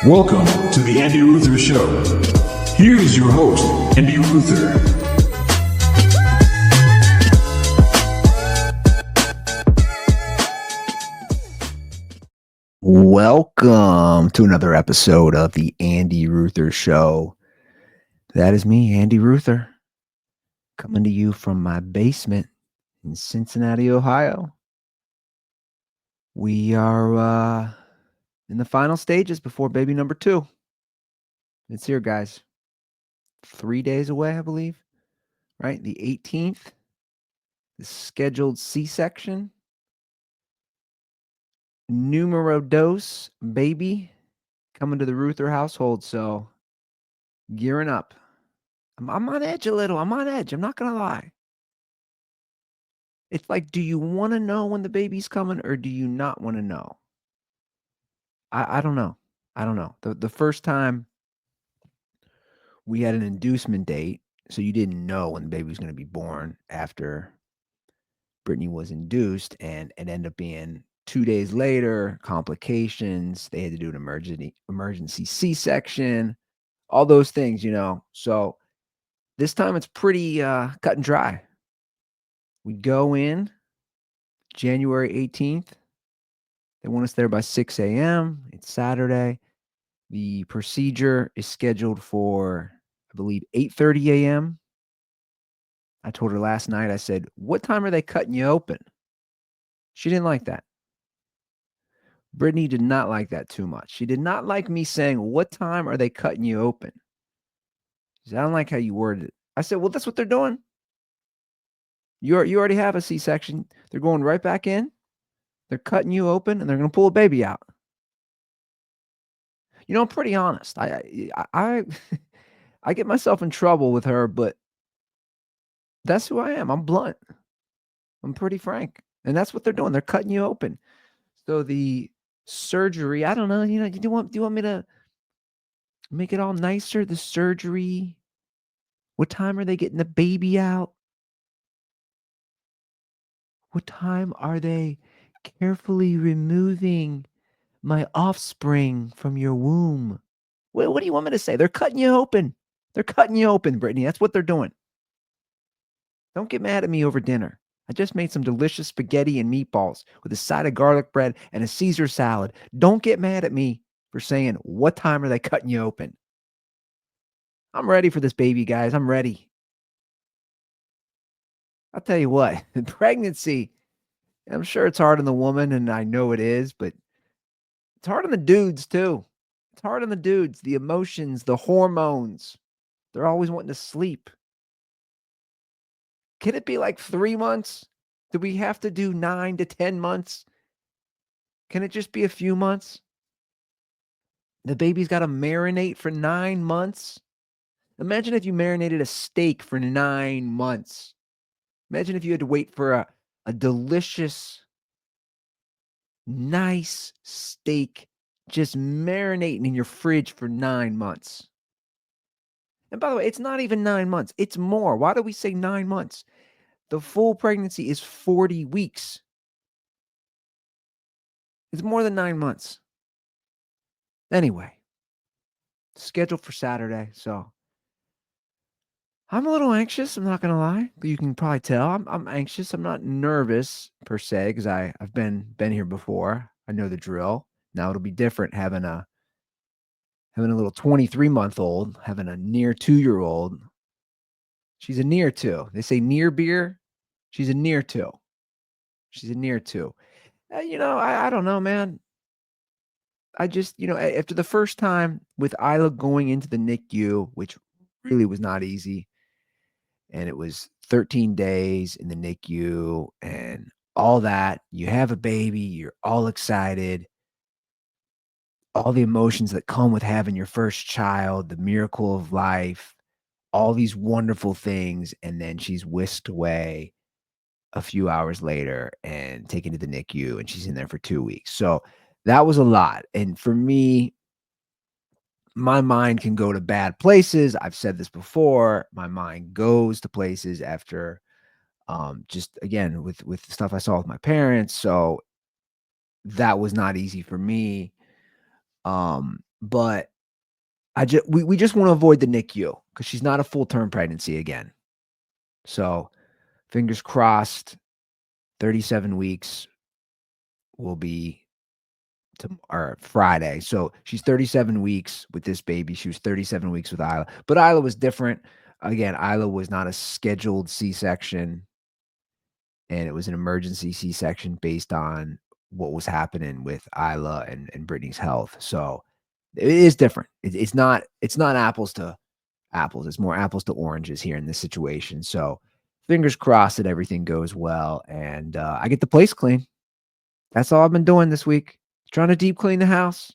Welcome to the Andy Ruther Show. Here is your host, Andy Ruther. Welcome to another episode of the Andy Ruther Show. That is me, Andy Ruther, coming to you from my basement in Cincinnati, Ohio. We are in the final stages before baby number 2. It's here, guys. 3 days away, I believe, right? The 18th, the scheduled C-section. Numero dos, baby, coming to the Ruther household. So gearing up. I'm on edge a little. I'm on edge. I'm not going to lie. It's like, do you want to know when the baby's coming or do you not want to know? I don't know. I don't know. The first time we had an inducement date, so you didn't know when the baby was going to be born after Brittany was induced, and it ended up being 2 days later, complications. They had to do an emergency C-section, all those things, you know. So this time it's pretty cut and dry. We go in January 18th. They want us there by 6 a.m. It's Saturday. The procedure is scheduled for, I believe, 8:30 a.m. I told her last night, I said, what time are they cutting you open? She didn't like that. Brittany did not like that too much. She did not like me saying, what time are they cutting you open? She said, I don't like how you worded it. I said, well, that's what they're doing. You already have a C-section. They're going right back in. They're cutting you open, and they're going to pull a baby out. You know, I'm pretty honest. I get myself in trouble with her, but that's who I am. I'm blunt. I'm pretty frank. And that's what they're doing. They're cutting you open. So the surgery, I don't know, you know, do you want me to make it all nicer? The surgery. What time are they getting the baby out? What time are they carefully removing my offspring from your womb? What do you want me to say? They're cutting you open. They're cutting you open, Brittany. That's what they're doing. Don't get mad at me over dinner. I just made some delicious spaghetti and meatballs with a side of garlic bread and a Caesar salad. Don't get mad at me for saying, what time are they cutting you open? I'm ready for this baby, guys. I'm ready. I'll tell you what, the pregnancy, I'm sure it's hard on the woman, and I know it is, but it's hard on the dudes too. It's hard on the dudes, the emotions, the hormones. They're always wanting to sleep. Can it be like 3 months? Do we have to do 9 to 10 months? Can it just be a few months? The baby's got to marinate for 9 months. Imagine if you marinated a steak for 9 months. Imagine if you had to wait for a delicious, nice steak just marinating in your fridge for 9 months. And by the way, it's not even 9 months. It's more. Why do we say 9 months? The full pregnancy is 40 weeks. It's more than 9 months. Anyway, scheduled for Saturday, so I'm a little anxious, I'm not gonna lie. You can probably tell I'm anxious. I'm not nervous per se because I've been here before. I know the drill. Now it'll be different having a little 23-month-old, having a near 2-year-old. She's a near 2. They say near beer. She's a near 2. She's a near 2. You know, I don't know, man. I just, you know, after the first time with Isla going into the NICU, which really was not easy, and it was 13 days in the NICU and all that. You have a baby, you're all excited, all the emotions that come with having your first child, the miracle of life, all these wonderful things. And then she's whisked away a few hours later and taken to the NICU, and she's in there for 2 weeks. So that was a lot. And for me, my mind can go to bad places. I've said this before. My mind goes to places after just again with the stuff I saw with my parents. So that was not easy for me. but we just want to avoid the NICU because she's not a full-term pregnancy again. So fingers crossed, 37 weeks will be or Friday. So she's 37 weeks with this baby. She was 37 weeks with Isla, but Isla was different. Again, Isla was not a scheduled C-section, and it was an emergency C-section based on what was happening with Isla and Brittany's health. So it is different. It's not apples to apples. It's more apples to oranges here in this situation. So fingers crossed that everything goes well and I get the place clean. That's all I've been doing this week. Trying to deep clean the house.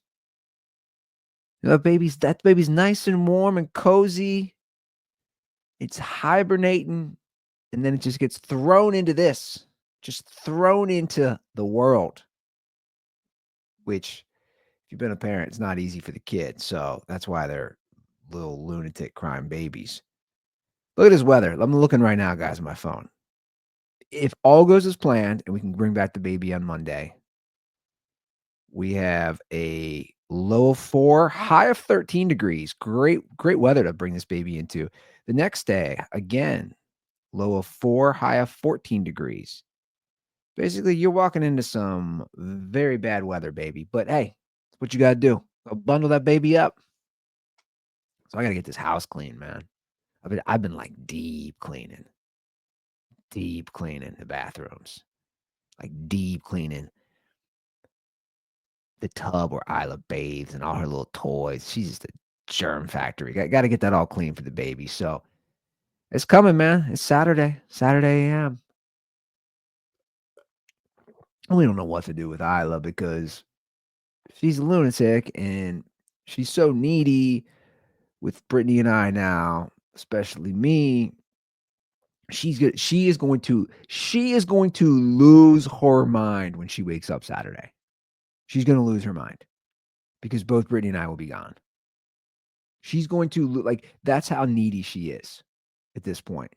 That baby's nice and warm and cozy. It's hibernating, and then it just gets thrown into this, just thrown into the world, which if you've been a parent, it's not easy for the kids. So that's why they're little lunatic crying babies. Look at this weather. I'm looking right now, guys, on my phone. If all goes as planned and we can bring back the baby on Monday, we have a low of 4, high of 13 degrees. Great weather to bring this baby into. The next day, again, low of 4, high of 14 degrees. Basically, you're walking into some very bad weather, baby. But hey, it's what you got to do. Go bundle that baby up. So I got to get this house clean, man. I've been like deep cleaning the bathrooms, like deep cleaning the tub where Isla bathes and all her little toys. She's just a germ factory. Got to get that all clean for the baby. So it's coming, man. It's Saturday AM. We don't know what to do with Isla because she's a lunatic and she's so needy with Brittany and I now, especially me. She is going to lose her mind when she wakes up Saturday. She's going to lose her mind because both Brittany and I will be gone. She's going to like that's how needy she is at this point.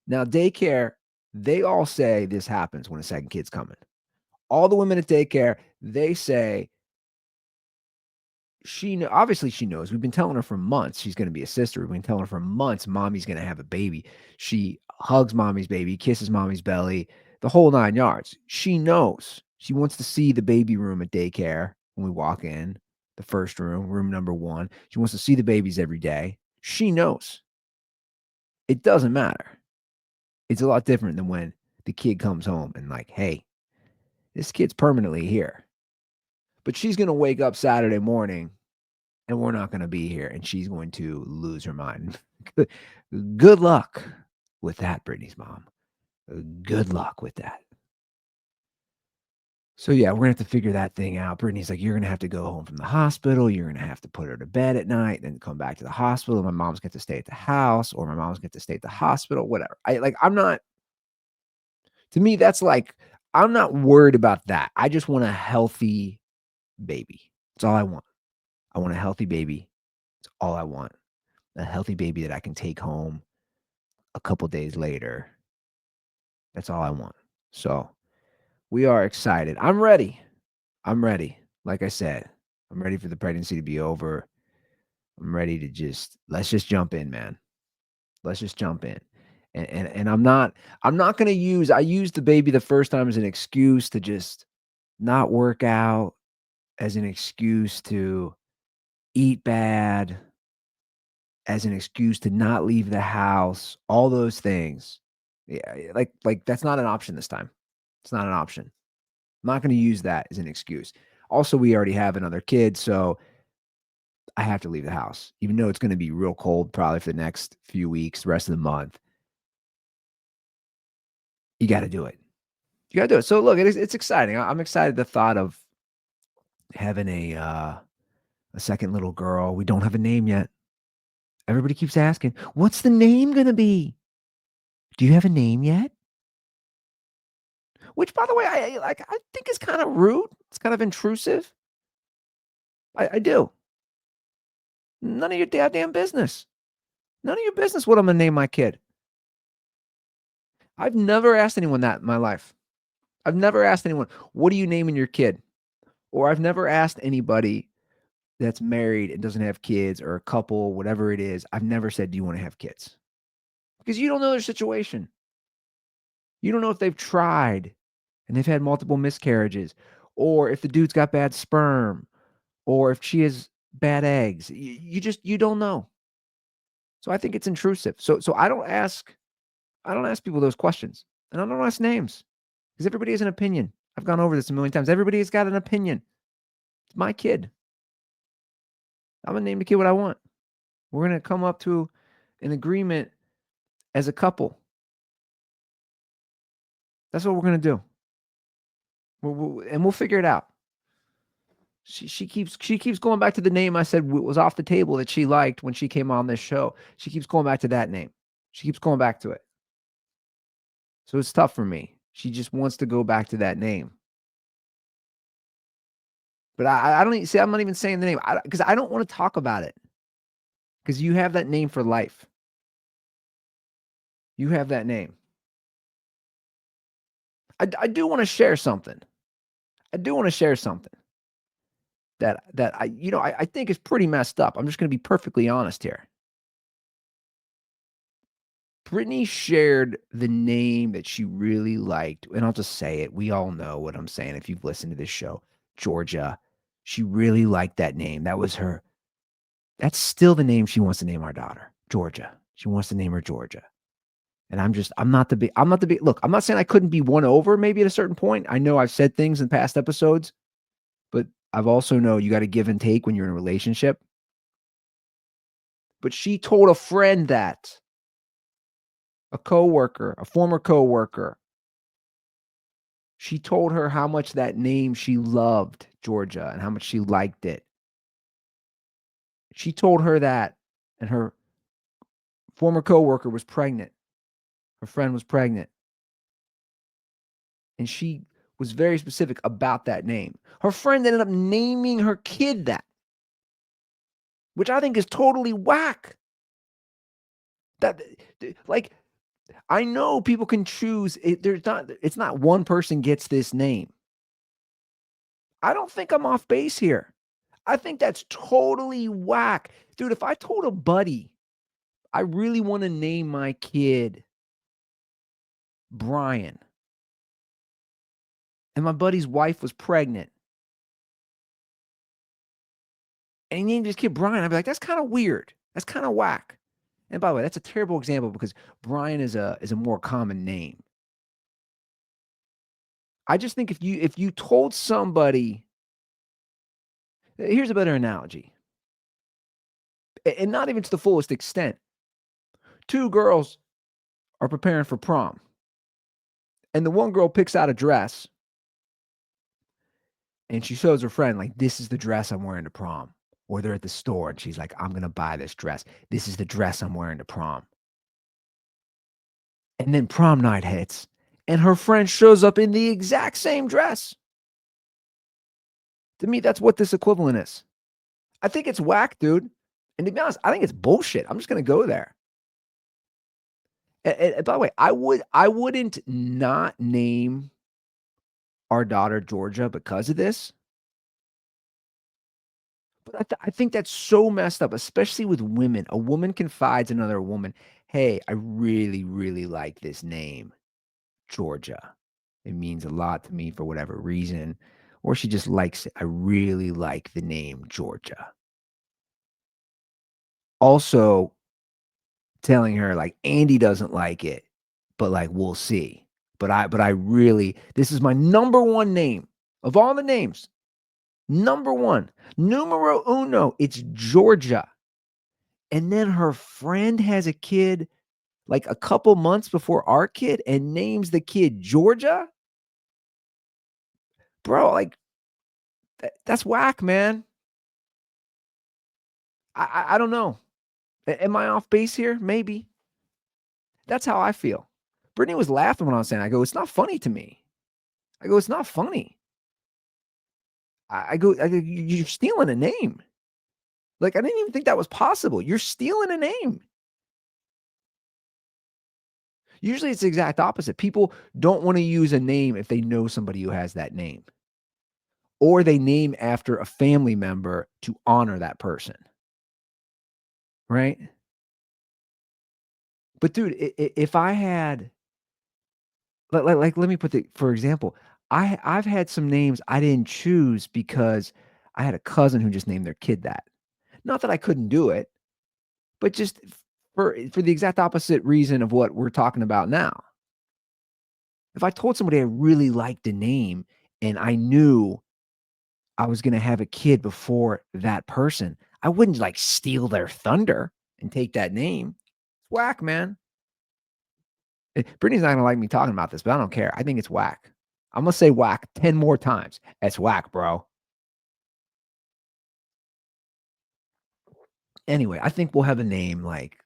Now, daycare, they all say this happens when a second kid's coming. All the women at daycare, they say obviously she knows. We've been telling her for months she's going to be a sister. We've been telling her for months mommy's going to have a baby. She hugs mommy's baby, kisses mommy's belly, the whole 9 yards. She knows. She wants to see the baby room at daycare when we walk in, the first room, room number 1. She wants to see the babies every day. She knows. It doesn't matter. It's a lot different than when the kid comes home and like, hey, this kid's permanently here. But she's going to wake up Saturday morning and we're not going to be here and she's going to lose her mind. Good luck with that, Brittany's mom. Good luck with that. So yeah, we're gonna have to figure that thing out. Brittany's like, you're gonna have to go home from the hospital. You're gonna have to put her to bed at night, then come back to the hospital. My mom's going to stay at the house, or my mom's going to stay at the hospital. Whatever. I'm not. To me, that's like I'm not worried about that. I just want a healthy baby. That's all I want. I want a healthy baby. That's all I want. A healthy baby that I can take home a couple days later. That's all I want. So we are excited. I'm ready. I'm ready. Like I said, I'm ready for the pregnancy to be over. I'm ready to let's just jump in, man. Let's just jump in. And I'm not gonna I used the baby the first time as an excuse to just not work out, as an excuse to eat bad, as an excuse to not leave the house, all those things. Yeah, like that's not an option this time. It's not an option. I'm not gonna use that as an excuse. Also, we already have another kid, so I have to leave the house, even though it's gonna be real cold probably for the next few weeks, the rest of the month. You gotta do it. You gotta do it. So look, it's exciting. I'm excited the thought of having a second little girl. We don't have a name yet. Everybody keeps asking, "What's the name gonna be? Do you have a name yet?" Which, by the way, I think is kind of rude. It's kind of intrusive. I do. None of your goddamn business. None of your business what I'm gonna name my kid. I've never asked anyone that in my life. I've never asked anyone, "What are you naming your kid?" Or I've never asked anybody that's married and doesn't have kids, or a couple, whatever it is, I've never said, "Do you wanna have kids?" Because you don't know their situation. You don't know if they've tried and they've had multiple miscarriages, or if the dude's got bad sperm, or if she has bad eggs. You don't know. So I think it's intrusive. So I don't ask people those questions, and I don't ask names because everybody has an opinion. I've gone over this a million times. Everybody has got an opinion. It's my kid. I'm gonna name the kid what I want. We're gonna come up to an agreement as a couple. That's what we're gonna do. And we'll figure it out. She keeps going back to the name I said was off the table that she liked when she came on this show. She keeps going back to that name. She keeps going back to it. So it's tough for me. She just wants to go back to that name. But I don't even see. I'm not even saying the name because I don't want to talk about it. Because you have that name for life. You have that name. I do want to share something. I do want to share something that I think is pretty messed up. I'm just going to be perfectly honest here. Brittany shared the name that she really liked, and I'll just say it. We all know what I'm saying if you've listened to this show. Georgia. She really liked that name. That's still the name she wants to name our daughter. Georgia. She wants to name her Georgia. And I'm not the big look, I'm not saying I couldn't be won over maybe at a certain point. I know I've said things in past episodes, but I've also know you got to give and take when you're in a relationship. But she told a friend that, a coworker, a former coworker, she told her how much that name she loved Georgia and how much she liked it. She told her that, and her former coworker was pregnant. Her friend was pregnant. And she was very specific about that name. Her friend ended up naming her kid that, which I think is totally whack. Like, I know people can choose. It's not one person gets this name. I don't think I'm off base here. I think that's totally whack. Dude, if I told a buddy, I really want to name my kid Brian, and my buddy's wife was pregnant, and he named his kid Brian, I'd be like, that's kind of weird. That's kind of whack. And by the way, that's a terrible example because Brian is a more common name. I just think if you told somebody, here's a better analogy, and not even to the fullest extent. Two girls are preparing for prom, and the one girl picks out a dress, and she shows her friend, like, this is the dress I'm wearing to prom. Or they're at the store, and she's like, I'm gonna buy this dress. This is the dress I'm wearing to prom. And then prom night hits, and her friend shows up in the exact same dress. To me, that's what this equivalent is. I think it's whack, dude. And to be honest, I think it's bullshit. I'm just gonna go there. And by the way, I wouldn't not name our daughter Georgia because of this. But I think that's so messed up, especially with women. A woman confides in another woman, "Hey, I really, really like this name, Georgia. It means a lot to me for whatever reason." Or she just likes it. "I really like the name Georgia." Also telling her, like, "Andy doesn't like it, but, like, we'll see. But I really this is my number 1 name of all the names. Number 1, numero uno, it's Georgia." And then her friend has a kid, like, a couple months before our kid and names the kid Georgia? Bro, like, that's whack, man. I don't know. Am I off base here? Maybe. That's how I feel. Brittany was laughing when I was saying, I go, "It's not funny to me." I go, "It's not funny." I go, "You're stealing a name." Like, I didn't even think that was possible. You're stealing a name. Usually it's the exact opposite. People don't wanna use a name if they know somebody who has that name. or they name after a family member to honor that person, right? But dude, if I had let me put the for example, I've had some names I didn't choose because I had a cousin who just named their kid that. Not that I couldn't do it, but just for the exact opposite reason of what we're talking about now. If I told somebody I really liked a name and I knew I was gonna have a kid before that person, I wouldn't, like, steal their thunder and take that name. It's whack, man. Brittany's not gonna like me talking about this, but I don't care. I think it's whack. I'm gonna say whack 10 more times. It's whack, bro. Anyway, I think we'll have a name, like,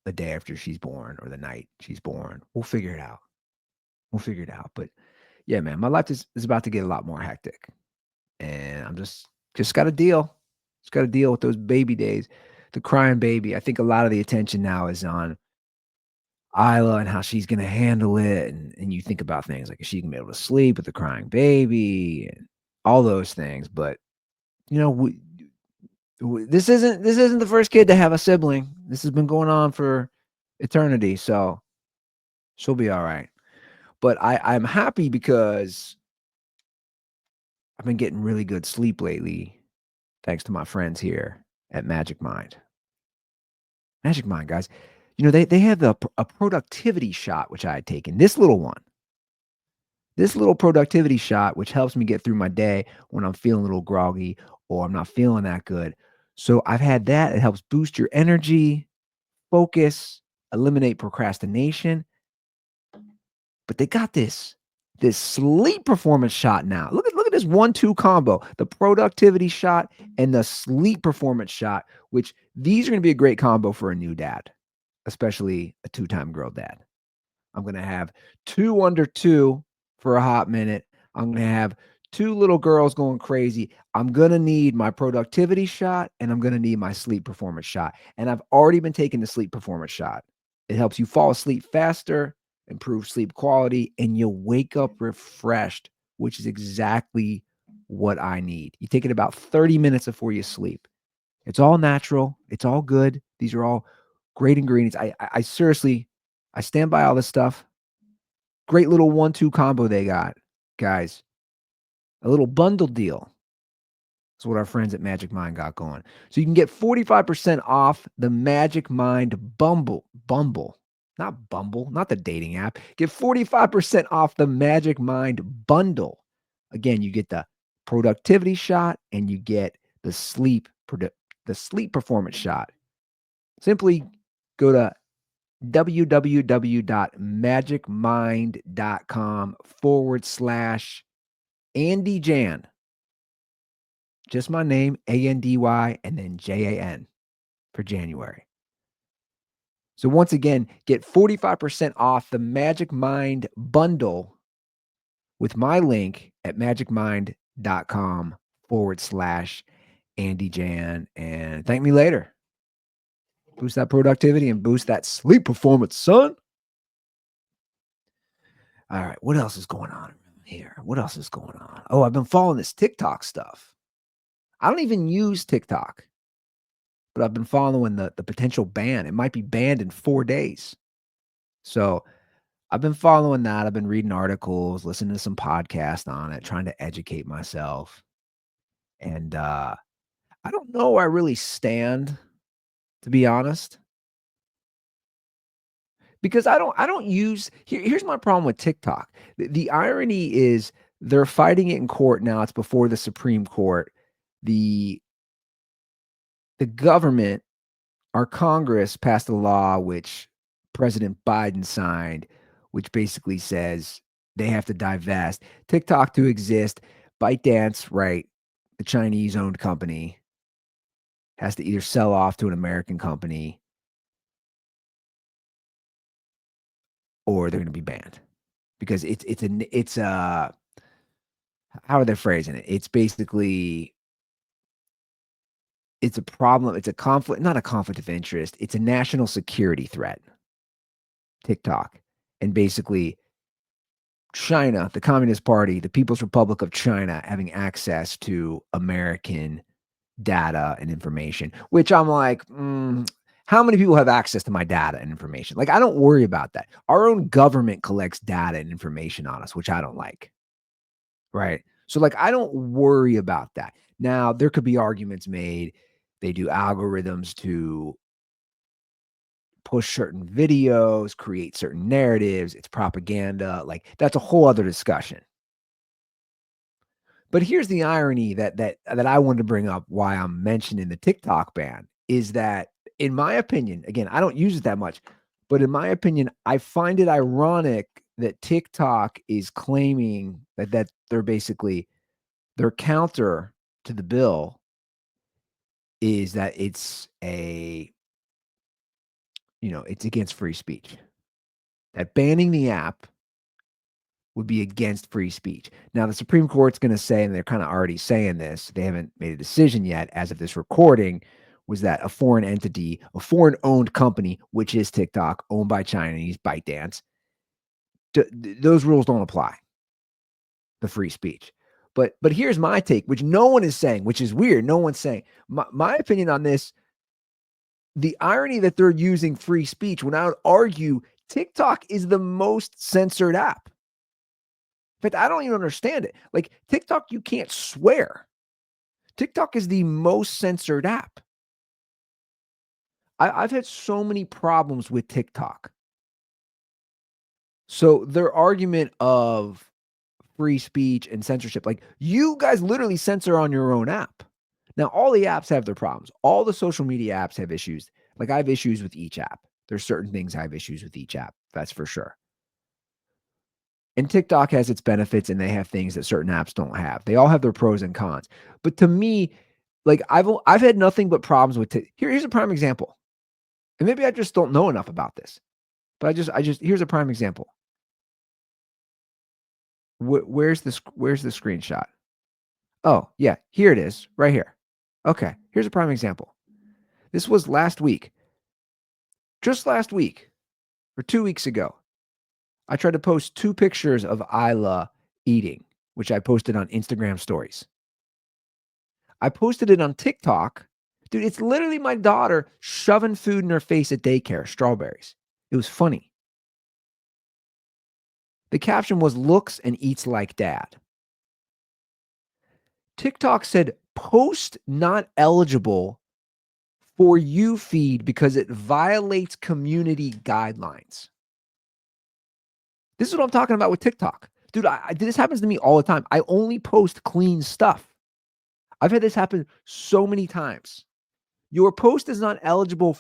the day after she's born or the night she's born. We'll figure it out. We'll figure it out, but, yeah, man, my life is about to get a lot more hectic, and I'm just gotta deal. Just gotta deal with those baby days. The crying baby, I think a lot of the attention now is on Isla and how she's gonna handle it, and you think about things like, is she gonna be able to sleep with the crying baby and all those things, but, you know, this isn't the first kid to have a sibling. This has been going on for eternity, so she'll be alright. But I'm happy because I've been getting really good sleep lately, thanks to my friends here at Magic Mind. Magic Mind, guys. You know, they have a productivity shot, which I had taken. This little one. This little productivity shot, which helps me get through my day when I'm feeling a little groggy or I'm not feeling that good. So I've had that. It helps boost your energy, focus, eliminate procrastination. But they got this sleep performance shot now. Look at this 1-2 combo. The productivity shot and the sleep performance shot, which these are going to be a great combo for a new dad, especially a two-time girl dad. I'm going to have 2 under 2 for a hot minute. I'm going to have 2 little girls going crazy. I'm going to need my productivity shot and I'm going to need my sleep performance shot. And I've already been taking the sleep performance shot. It helps you fall asleep faster, improve sleep quality, and you'll wake up refreshed, which is exactly what I need. You take it about 30 minutes before you sleep. It's all natural. It's all good. These are all great ingredients. I seriously, I stand by all this stuff. Great little 1-2 combo they got, guys. A little bundle deal. That's what our friends at Magic Mind got going. So you can get 45% off the Magic Mind Bumble. Not Bumble, not the dating app. Get 45% off the Magic Mind bundle. Again, you get the productivity shot and you get the sleep performance shot. Simply go to www.magicmind.com/Andy Jan. Just my name, Andy, and then JAN for January. So once again, get 45% off the Magic Mind bundle with my link at magicmind.com/Andy Jan. And thank me later. Boost that productivity and boost that sleep performance, son. All right, what else is going on here? What else is going on? Oh, I've been following this TikTok stuff. I don't even use TikTok, but I've been following the potential ban. It might be banned in 4 days. So I've been following that. I've been reading articles, listening to some podcasts on it, trying to educate myself. And I don't know where I really stand, to be honest. Because I don't use here's my problem with TikTok. The irony is they're fighting it in court now. It's before the Supreme Court. The government, our Congress passed a law which President Biden signed, which basically says they have to divest TikTok to exist. ByteDance, right? The Chinese owned company has to either sell off to an American company or they're going to be banned because it's a how are they phrasing it? It's basically it's a problem. It's a conflict, not a conflict of interest. It's a national security threat. TikTok, and basically China, the Communist Party, the People's Republic of China having access to American data and information, which I'm like, how many people have access to my data and information? Like, I don't worry about that. Our own government collects data and information on us, which I don't like. Right. So, like, I don't worry about that. Now, there could be arguments made. They do algorithms to push certain videos, create certain narratives. It's propaganda. Like, that's a whole other discussion. But here's the irony that I wanted to bring up why I'm mentioning the TikTok ban is that, in my opinion, again, I don't use it that much, but in my opinion, I find it ironic that TikTok is claiming that they're basically their counter to the bill is that it's it's against free speech. That banning the app would be against free speech. Now, the Supreme Court's going to say, and they're kind of already saying this, they haven't made a decision yet as of this recording, was that a foreign entity, a foreign owned company, which is TikTok, owned by Chinese ByteDance, those rules don't apply, the free speech. But here's my take, which no one is saying, which is weird. No one's saying. My opinion on this, the irony that they're using free speech, when I would argue TikTok is the most censored app. In fact, I don't even understand it. Like, TikTok, you can't swear. TikTok is the most censored app. I've had so many problems with TikTok. So their argument of free speech and censorship, like, you guys literally censor on your own app. Now, all the apps have their problems. All the social media apps have issues. Like, I have issues with each app. There's certain things I have issues with each app. That's for sure. And TikTok has its benefits, and they have things that certain apps don't have. They all have their pros and cons. But to me, like, I've had nothing but problems with here's a prime example. And maybe I just don't know enough about this. But I just here's a prime example. Where's the screenshot? Oh, yeah, here it is, right here. Okay, here's a prime example. This was last week. Just last week, or 2 weeks ago, I tried to post 2 pictures of Isla eating, which I posted on Instagram stories. I posted it on TikTok. Dude, it's literally my daughter shoving food in her face at daycare, strawberries. It was funny. The caption was, "Looks and eats like dad." TikTok said, "Post not eligible for you feed because it violates community guidelines." This is what I'm talking about with TikTok. Dude, this happens to me all the time. I only post clean stuff. I've had this happen so many times. Your post is not eligible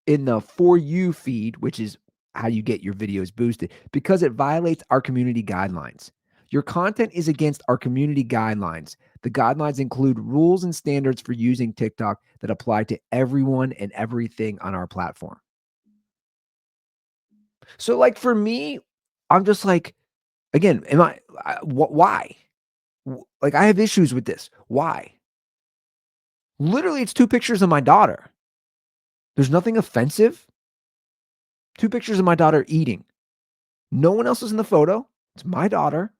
in the For You feed, which is how you get your videos boosted, because it violates our community guidelines. Your content is against our community guidelines. The guidelines include rules and standards for using TikTok that apply to everyone and everything on our platform. So, like, for me, I'm just like, again, why? Like, I have issues with this. Why? Literally, it's 2 pictures of my daughter. There's nothing offensive. 2 pictures of my daughter eating. No one else is in the photo. It's my daughter.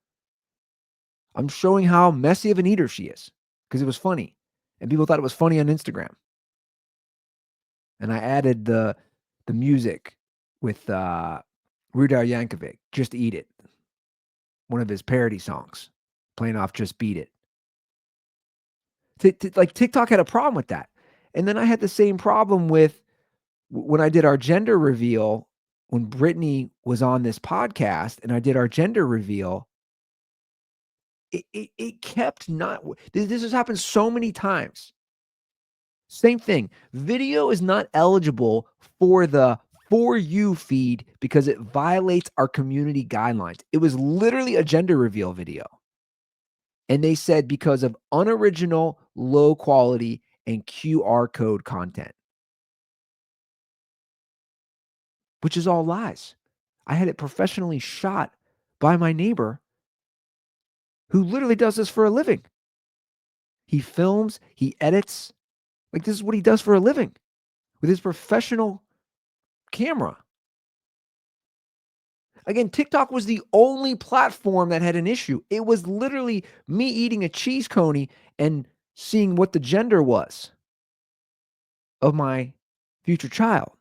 I'm showing how messy of an eater she is because it was funny. And people thought it was funny on Instagram. And I added the music with Ruther Yankovic, Just Eat It. One of his parody songs, playing off Just Beat It. Like, TikTok had a problem with that. And then I had the same problem with when I did our gender reveal, when Brittany was on this podcast and I did our gender reveal, it kept not, this has happened so many times. Same thing. Video is not eligible for the For You feed because it violates our community guidelines. It was literally a gender reveal video. And they said because of unoriginal, low quality, and QR code content, which is all lies. I had it professionally shot by my neighbor who literally does this for a living. He films, he edits. Like, this is what he does for a living with his professional camera. Again, TikTok was the only platform that had an issue. It was literally me eating a cheese coney and seeing what the gender was of my future child.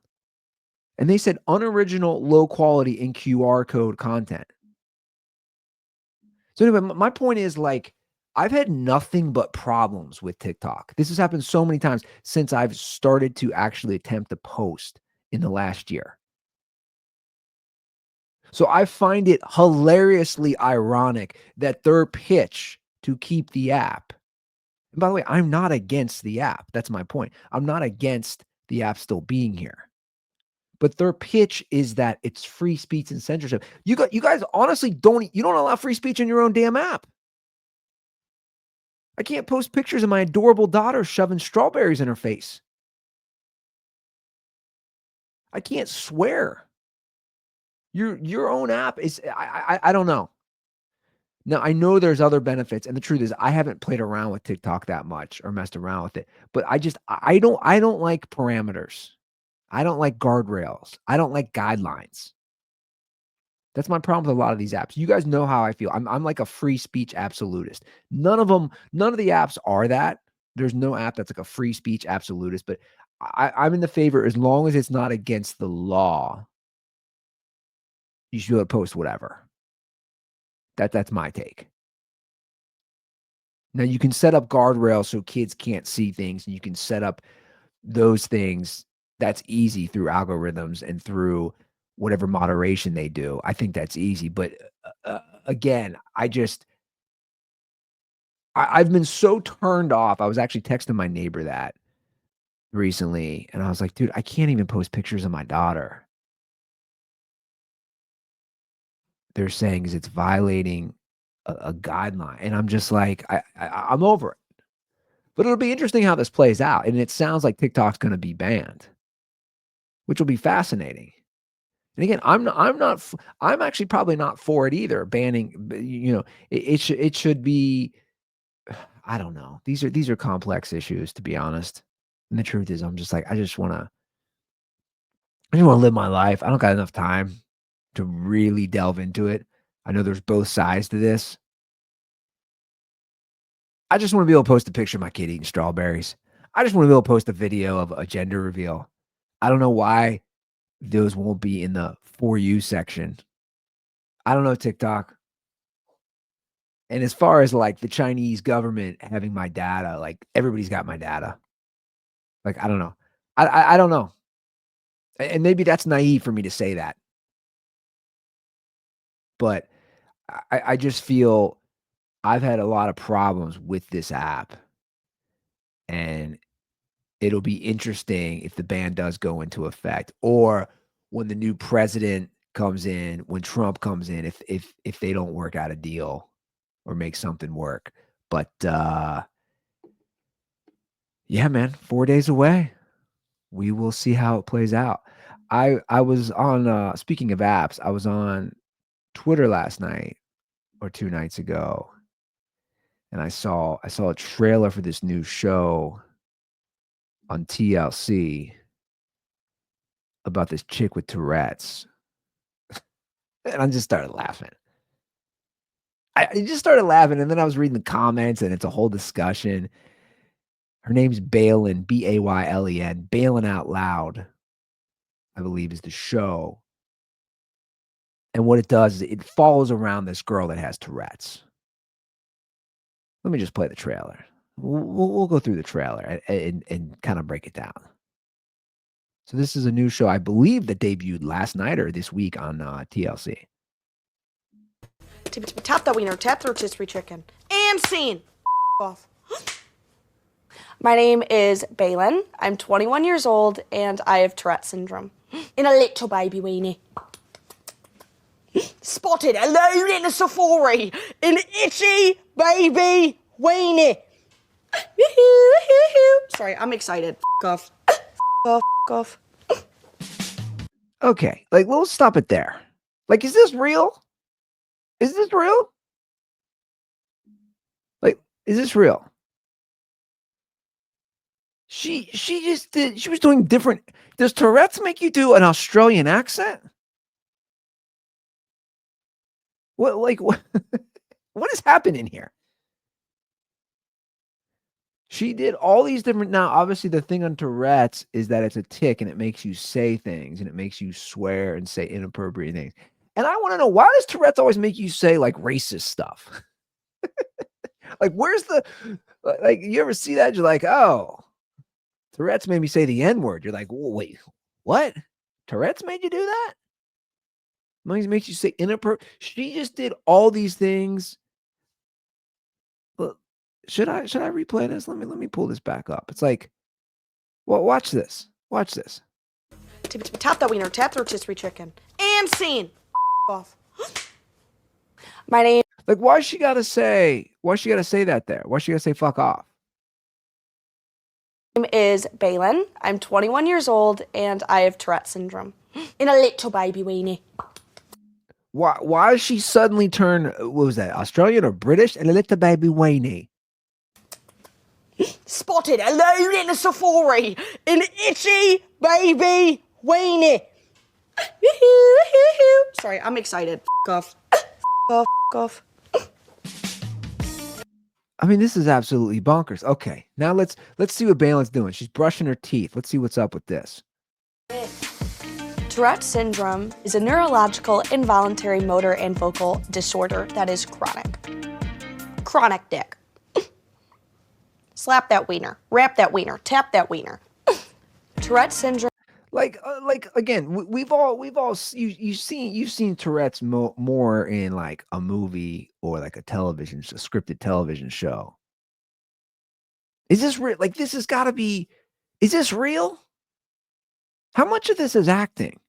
And they said unoriginal, low quality, and QR code content. So anyway, my point is like, I've had nothing but problems with TikTok. This has happened so many times since I've started to actually attempt to post in the last year. So I find it hilariously ironic that their pitch to keep the app. And by the way, I'm not against the app. That's my point. I'm not against the app still being here. But their pitch is that it's free speech and censorship. You guys honestly don't allow free speech in your own damn app. I can't post pictures of my adorable daughter shoving strawberries in her face. I can't swear. Your own app is I don't know. Now I know there's other benefits, and the truth is I haven't played around with TikTok that much or messed around with it. But I don't like parameters. I don't like guardrails. I don't like guidelines. That's my problem with a lot of these apps. You guys know how I feel. I'm like a free speech absolutist. None of the apps are that. There's no app that's like a free speech absolutist, but I'm in the favor as long as it's not against the law. You should be able to post whatever. That's my take. Now you can set up guardrails so kids can't see things, and you can set up those things. That's easy through algorithms and through whatever moderation they do. I think that's easy. But again, I've been so turned off. I was actually texting my neighbor that recently, and I was like, dude, I can't even post pictures of my daughter. They're saying is it's violating a guideline, and I'm just like, I'm over it. But it'll be interesting how this plays out, and it sounds like TikTok's going to be banned, which will be fascinating. And again, I'm actually probably not for it either. Banning, it should be. I don't know. These are complex issues, to be honest. And the truth is, I'm just like, I just want to live my life. I don't got enough time to really delve into it. I know there's both sides to this. I just want to be able to post a picture of my kid eating strawberries. I just want to be able to post a video of a gender reveal. I don't know why those won't be in the For You section. I don't know, TikTok. And as far as like the Chinese government having my data, like everybody's got my data. Like, I don't know. I don't know. And maybe that's naive for me to say that. But I just feel I've had a lot of problems with this app. And it'll be interesting if the ban does go into effect, or when the new president comes in, when Trump comes in, if they don't work out a deal or make something work. But yeah, man, 4 days away. We will see how it plays out. I was on speaking of apps, I was on Twitter last night or 2 nights ago, and I saw a trailer for this new show on TLC about this chick with Tourette's. And I just started laughing. I just started laughing, and then I was reading the comments, and it's a whole discussion. Her name's Baylin, Baylen. Baylin Out Loud, I believe, is the show. And what it does is it follows around this girl that has Tourette's. Let me just play the trailer. We'll go through the trailer and kind of break it down. So this is a new show, I believe, that debuted last night or this week on TLC. Tap that wiener, tap the rotisserie chicken. And scene. Off. My name is Baylin. I'm 21 years old and I have Tourette syndrome. In a little baby weenie. Spotted alone in a safari. An itchy baby weenie. Sorry, I'm excited. F off. Off. Okay, like we'll stop it there. Like, is this real? Is this real? Like, is this real? She just did. She was doing different. Does Tourette's make you do an Australian accent? What like what what is happening here? She did all these different now, obviously, the thing on Tourette's is that it's a tic and it makes you say things and it makes you swear and say inappropriate things. And I wanna know, why does Tourette's always make you say, like, racist stuff? Like, where's the like, you ever see that? You're like, "Oh, Tourette's made me say the N word." You're like, Wait, what? Tourette's made you do that? Makes you say inappropriate." She just did all these things. Look, should I replay this? Let me pull this back up. It's like, well, watch this. Watch this. Tap that wiener, tap the rotisserie chicken. And scene. Off. My name Like, why she gotta say that there? Why she gotta say fuck off? is Balin. I'm 21 years old and I have Tourette syndrome. In a little baby weenie. Why does she suddenly turn, what was that, Australian or British? And a little baby weenie. Spotted alone in a safari. An itchy baby weenie. Sorry, I'm excited. F off. I mean, this is absolutely bonkers. Okay, now let's see what Balin's doing. She's brushing her teeth. Let's see what's up with this. Tourette syndrome is a neurological, involuntary motor and vocal disorder that is chronic. Chronic dick. Slap that wiener, wrap that wiener, tap that wiener. Tourette syndrome. Like again, we've all you've seen Tourette's more in like a movie or like a scripted television show. Is this real? Like, this has got to be. Is this real? How much of this is acting?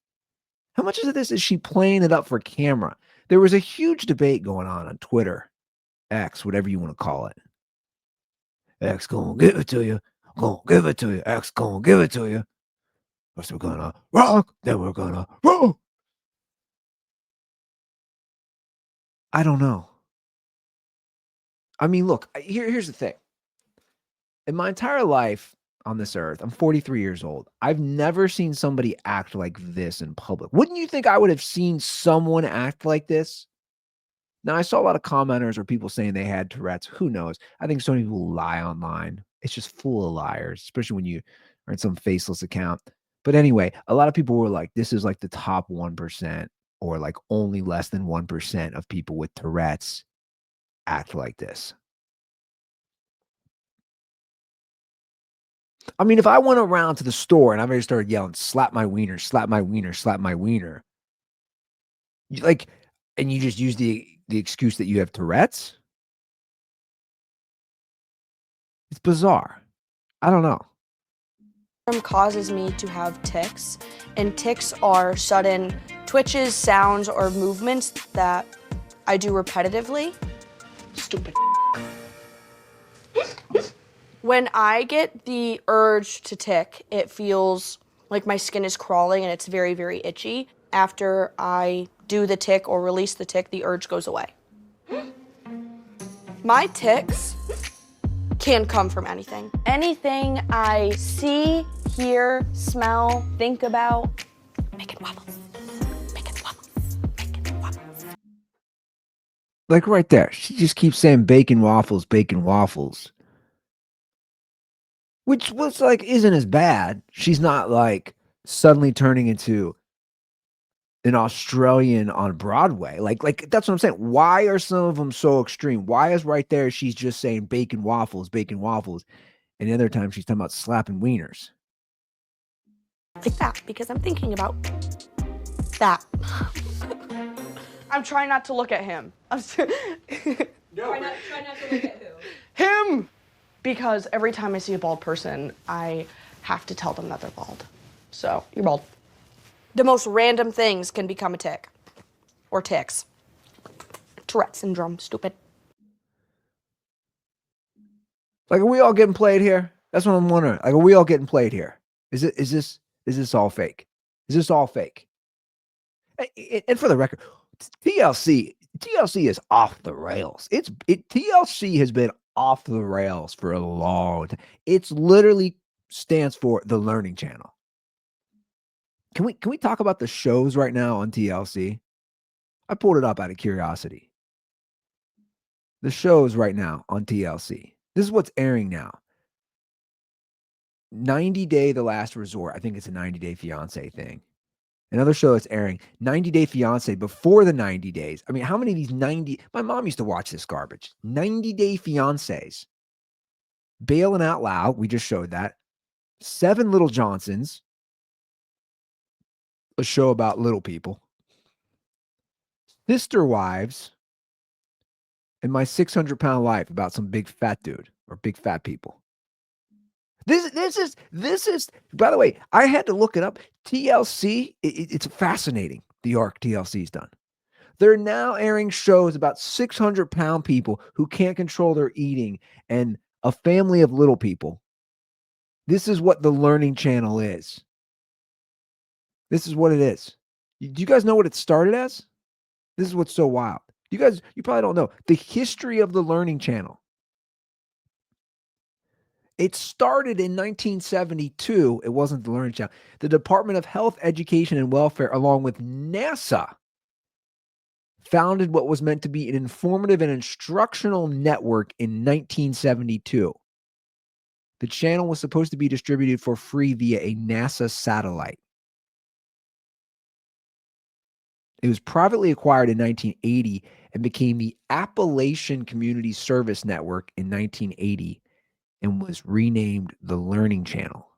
How much of this is she playing it up for camera? There was a huge debate going on Twitter, X, whatever you want to call it. X gonna give it to you. Gonna give it to you. X gonna give it to you. First we're gonna rock, then we're gonna roll. I don't know. I mean, look, here's the thing. In my entire life on this earth, I'm 43 years old. I've never seen somebody act like this in public. Wouldn't you think I would have seen someone act like this? Now, I saw a lot of commenters or people saying they had Tourette's. Who knows? I think so many people lie online. It's just full of liars, especially when you are in some faceless account. But anyway, a lot of people were like, this is like the top 1% or like only less than 1% of people with Tourette's act like this. I mean, if I went around to the store and I just started yelling, slap my wiener, slap my wiener, slap my wiener, like, and you just use the excuse that you have Tourette's, it's bizarre. I don't know. Causes me to have tics, and tics are sudden twitches, sounds, or movements that I do repetitively. Stupid. When I get the urge to tic, it feels like my skin is crawling and it's very, very itchy. After I do the tic or release the tic, the urge goes away. My tics can come from anything. Anything I see, hear, smell, think about, make it wobble. Make it wobble. Make it wobble. Like right there, she just keeps saying bacon waffles, bacon waffles. Which was like, isn't as bad. She's not like suddenly turning into an Australian on Broadway. Like that's what I'm saying. Why are some of them so extreme? Why is right there she's just saying bacon waffles, and the other time she's talking about slapping wieners? Like that, because I'm thinking about that. I'm trying not to look at him. Try not to look at who? Him! Because every time I see a bald person, I have to tell them that they're bald. So, you're bald. The most random things can become a tic. Or tics. Tourette syndrome, stupid. Like, are we all getting played here? That's what I'm wondering. Like, are we all getting played here? Is this all fake? Is this all fake? And for the record, TLC is off the rails. TLC has been off the rails for a long time. It's literally stands for the Learning Channel. Can we talk about the shows right now on TLC? I pulled it up out of curiosity. The show is right now on TLC. This is what's airing now. 90 Day The Last Resort. I think it's a 90 Day Fiance thing. Another show that's airing, 90 Day Fiance before the 90 days. I mean, how many of these 90? My mom used to watch this garbage. 90 Day Fiancés. Bailing Out Loud. We just showed that. 7 Little Johnsons. A show about little people. Sister Wives. And My 600-Pound Life, about some big fat dude or big fat people. This is, by the way, I had to look it up. TLC, it's fascinating, the arc TLC's done. They're now airing shows about 600-pound people who can't control their eating and a family of little people. This is what the Learning Channel is. This is what it is. Do you guys know what it started as? This is what's so wild. You probably don't know the history of the Learning Channel. It started in 1972. It wasn't the Learning Channel. The Department of Health, Education, and Welfare, along with NASA, founded what was meant to be an informative and instructional network in 1972. The channel was supposed to be distributed for free via a NASA satellite. It was privately acquired in 1980 and became the Appalachian Community Service Network in 1980 and was renamed the Learning Channel.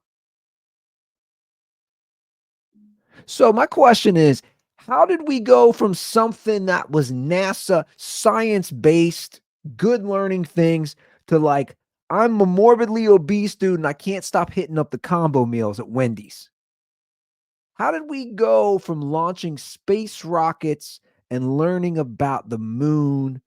So my question is, how did we go from something that was NASA, science-based, good learning things to like, I'm a morbidly obese dude and I can't stop hitting up the combo meals at Wendy's? How did we go from launching space rockets and learning about the moon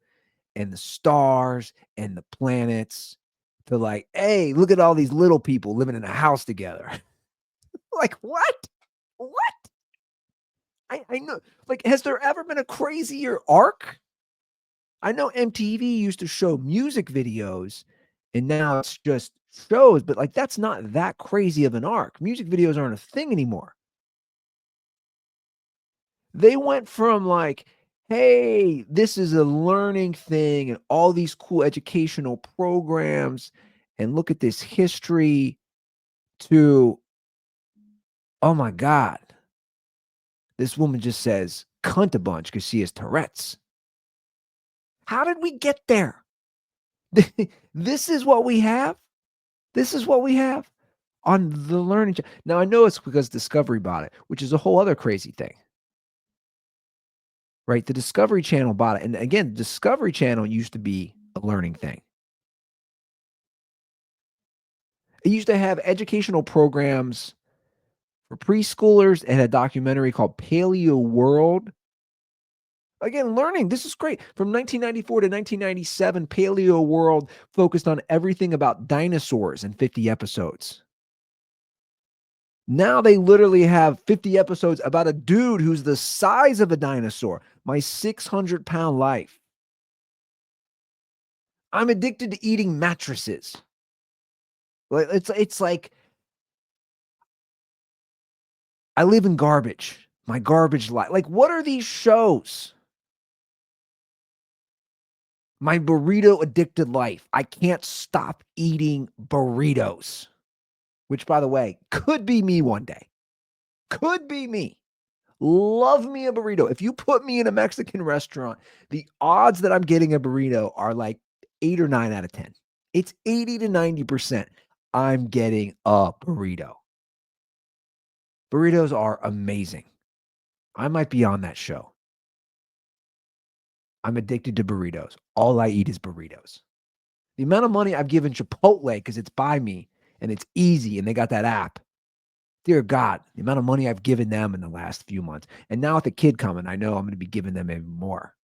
and the stars and the planets to like, hey, look at all these little people living in a house together? Like, what? What? I know, like, has there ever been a crazier arc? I know MTV used to show music videos and now it's just shows, but like, that's not that crazy of an arc. Music videos aren't a thing anymore. They went from like, hey, this is a learning thing and all these cool educational programs and look at this history to, oh my God, this woman just says cunt a bunch because she has Tourette's. How did we get there? This is what we have. This is what we have on the Learning Channel. Now, I know it's because Discovery bought it, which is a whole other crazy thing. Right? The Discovery Channel bought it. And again, Discovery Channel used to be a learning thing. It used to have educational programs for preschoolers. It had a documentary called Paleo World. Again, learning. This is great. From 1994 to 1997, Paleo World focused on everything about dinosaurs in 50 episodes. Now they literally have 50 episodes about a dude who's the size of a dinosaur. My 600-pound life. I'm addicted to eating mattresses. It's like I live in garbage. My garbage life. Like, what are these shows? My burrito addicted life. I can't stop eating burritos. Which, by the way, could be me one day. Could be me. Love me a burrito. If you put me in a Mexican restaurant, the odds that I'm getting a burrito are like 8 or 9 out of 10. It's 80 to 90%. I'm getting a burrito. Burritos are amazing. I might be on that show. I'm addicted to burritos. All I eat is burritos. The amount of money I've given Chipotle because it's by me and it's easy and they got that app. Dear God, the amount of money I've given them in the last few months. And now with the kid coming, I know I'm going to be giving them even more.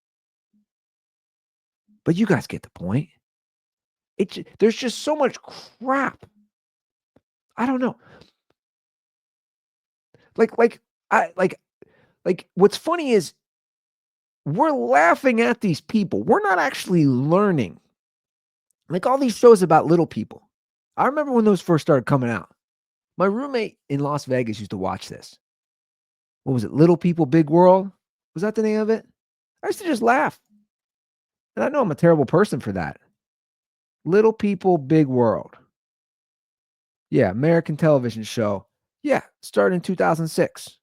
But you guys get the point. There's just so much crap. I don't know. Like what's funny is we're laughing at these people. We're not actually learning. Like all these shows about little people. I remember when those first started coming out. My roommate in Las Vegas used to watch this. What was it? Little People, Big World? Was that the name of it? I used to just laugh. And I know I'm a terrible person for that. Little People, Big World. Yeah, American television show. Yeah, started in 2006.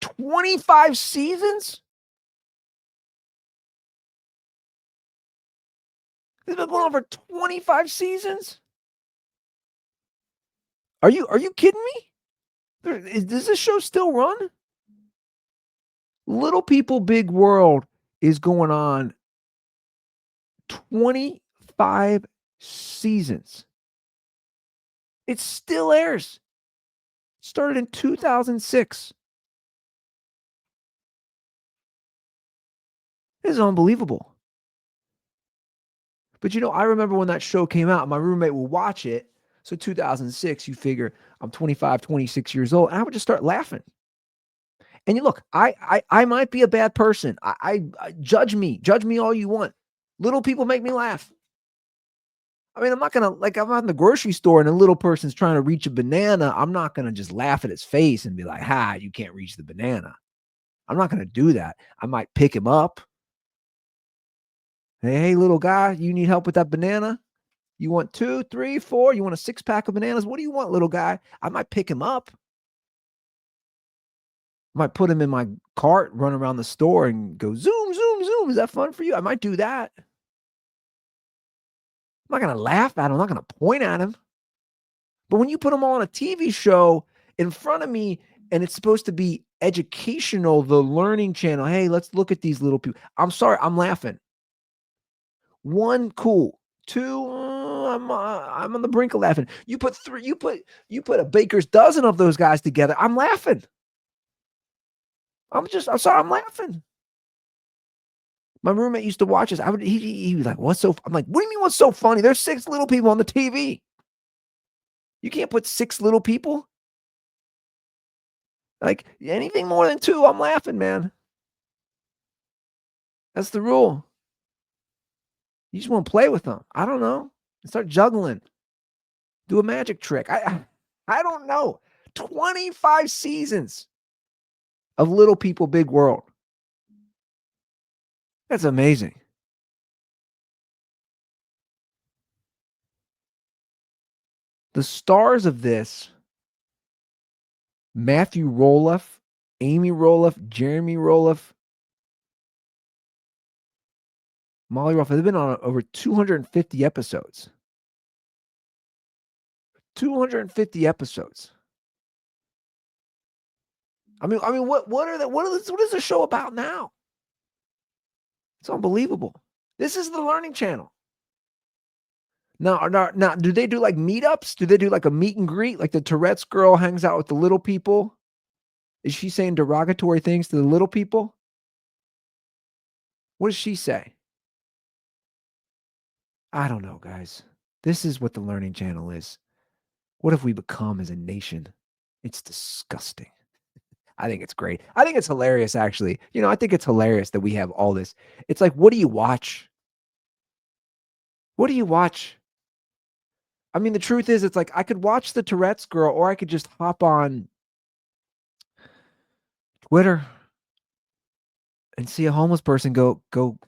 25 seasons? It's been going on for 25 seasons? Are you kidding me? Does this show still run? Little People, Big World is going on 25 seasons. It still airs. Started in 2006. This is unbelievable. But I remember when that show came out, my roommate would watch it. So 2006, you figure I'm 25, 26 years old, and I would just start laughing. And you look, I might be a bad person. I judge me all you want. Little people make me laugh. I mean, I'm not gonna I'm out in the grocery store and a little person's trying to reach a banana. I'm not gonna just laugh at his face and be like, "Ha, you can't reach the banana." I'm not gonna do that. I might pick him up. Hey, little guy, you need help with that banana? You want 2, 3, 4? You want a 6-pack of bananas? What do you want, little guy? I might pick him up. I might put him in my cart, run around the store and go zoom, zoom, zoom. Is that fun for you? I might do that. I'm not going to laugh at him. I'm not going to point at him. But when you put them all on a TV show in front of me and it's supposed to be educational, the learning channel, hey, let's look at these little people. I'm sorry, I'm laughing. 1, cool. 2, I'm on the brink of laughing. You put 3, you put a baker's dozen of those guys together. I'm laughing. I'm sorry, I'm laughing. My roommate used to watch us. He was like, what's so? I'm like, what do you mean what's so funny? There's 6 little people on the TV. You can't put 6 little people. Like anything more than 2, I'm laughing, man. That's the rule. You just want to play with them. I don't know. Start juggling. Do a magic trick. I don't know. 25 seasons of Little People, Big World. That's amazing. The stars of this, Matthew Roloff, Amy Roloff, Jeremy Roloff, Molly Roloff, they've been on over 250 episodes. 250 episodes. I mean, what is the show about now? It's unbelievable. This is the Learning Channel. Now, do they do like meetups? Do they do like a meet and greet? Like the Tourette's girl hangs out with the little people? Is she saying derogatory things to the little people? What does she say? I don't know, guys. This is what the Learning Channel is. What have we become as a nation? It's disgusting. I think it's great. I think it's hilarious, actually. I think it's hilarious that we have all this. It's like, what do you watch? What do you watch? I mean, the truth is, it's like I could watch the Tourette's girl, or I could just hop on Twitter and see a homeless person go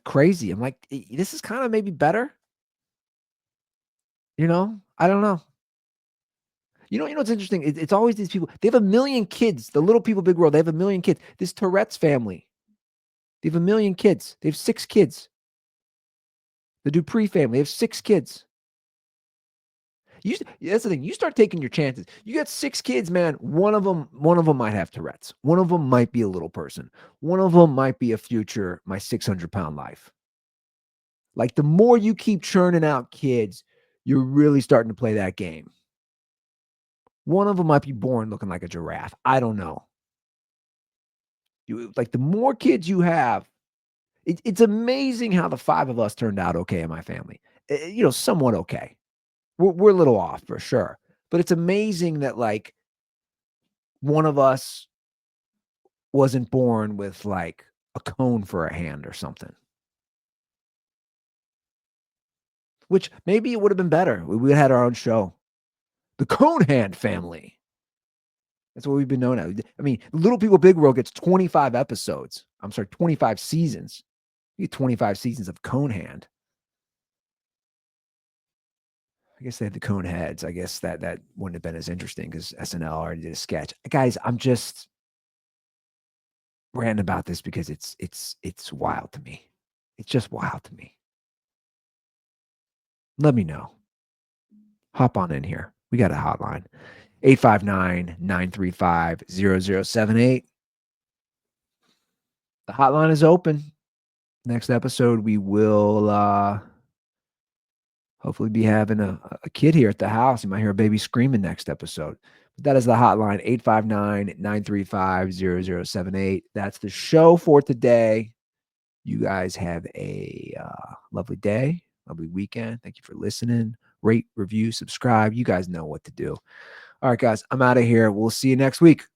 crazy. I'm like, this is kind of maybe better. I don't know. What's interesting? It's always these people. They have 1 million kids. The Little People, Big World. They have 1 million kids. This Tourette's family. They have 1 million kids. They have 6 kids. The Dupree family. They have 6 kids. That's the thing. You start taking your chances. You got 6 kids, man. One of them might have Tourette's. One of them might be a little person. One of them might be a future my 600-pound life. Like the more you keep churning out kids, you're really starting to play that game. One of them might be born looking like a giraffe. I don't know. The more kids you have, it's amazing how the 5 of us turned out okay in my family. Somewhat okay. We're a little off for sure, but it's amazing that like one of us wasn't born with like a cone for a hand or something. Which maybe it would have been better. We had our own show. The Cone Hand family. That's what we've been known as. I mean, Little People Big World gets 25 episodes. I'm sorry, 25 seasons. You get 25 seasons of Conehand. I guess they had the cone heads. I guess that wouldn't have been as interesting because SNL already did a sketch. Guys, I'm just ranting about this because it's wild to me. It's just wild to me. Let me know. Hop on in here. We got a hotline. 859-935-0078. The hotline is open. Next episode, we will hopefully be having a kid here at the house. You might hear a baby screaming next episode. But that is the hotline, 859-935-0078. That's the show for today. You guys have a lovely day, lovely weekend. Thank you for listening. Rate, review, subscribe. You guys know what to do. All right, guys, I'm out of here. We'll see you next week.